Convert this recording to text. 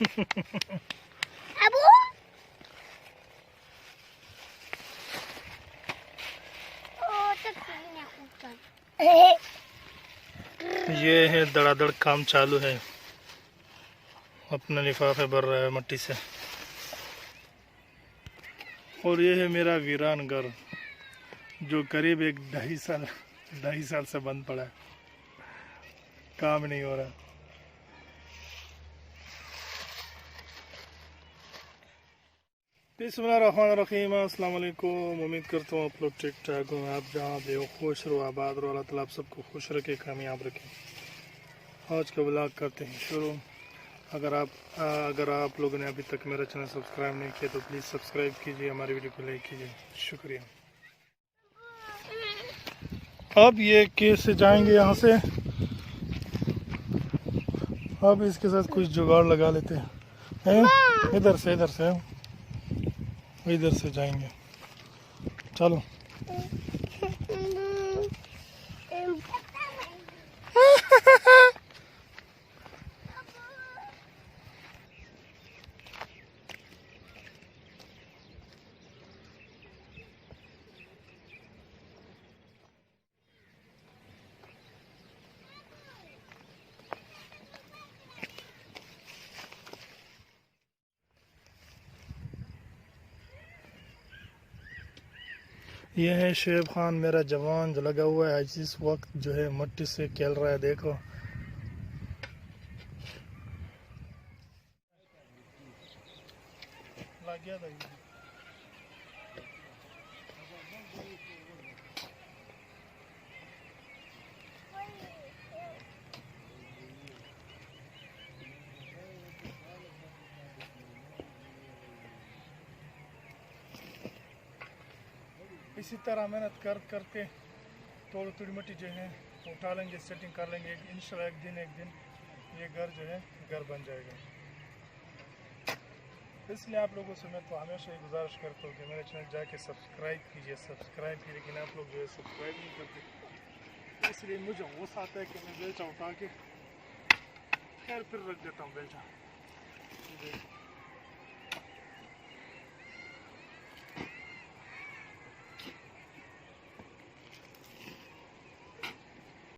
अबू ये है धड़ाधड़ काम चालू है। अपना लिफाफे भर रहा है मट्टी से। और ये है मेरा वीरान घर जो करीब एक 2.5 साल से बंद पड़ा है, काम नहीं हो रहा। बिस्मिल्लाहिर्रहमानिर्रहीम, अस्सलाम वालेकुम। उम्मीद करता हूँ आप लोग ठीक ठाक हो। आप जहाँ भी हो खुश रहो, आबाद रहो। अल्लाह ताला आप सबको खुश रखे, कामयाब रखे। आज का व्लॉग करते हैं शुरू। अगर आप लोगों ने अभी तक मेरा चैनल सब्सक्राइब नहीं किया तो प्लीज़ सब्सक्राइब कीजिए, हमारी वीडियो को लाइक कीजिए, शुक्रिया। अब ये कैसे जाएंगे यहाँ से? अब इसके साथ कुछ जुगाड़ लगा लेते हैं। इधर से इधर से जाएंगे, चलो। ये है शेब खान, मेरा जवान जो लगा हुआ है इस वक्त जो है मट्टी से खेल रहा है, देखो। लग गया था इसी तरह मेहनत करके थोड़ी मिट्टी जो है उठा लेंगे, सेटिंग कर लेंगे। इंशाल्लाह एक दिन ये घर जो है घर बन जाएगा। इसलिए आप लोगों से मैं तो हमेशा ही गुजारिश करता हूँ कि मेरे चैनल जाके सब्सक्राइब कीजिए, लेकिन आप लोग जो है सब्सक्राइब नहीं करते। इसलिए मुझे गुस्सा आता है कि मैं बेलचा उठा के फिर रख देता हूँ बेलचा।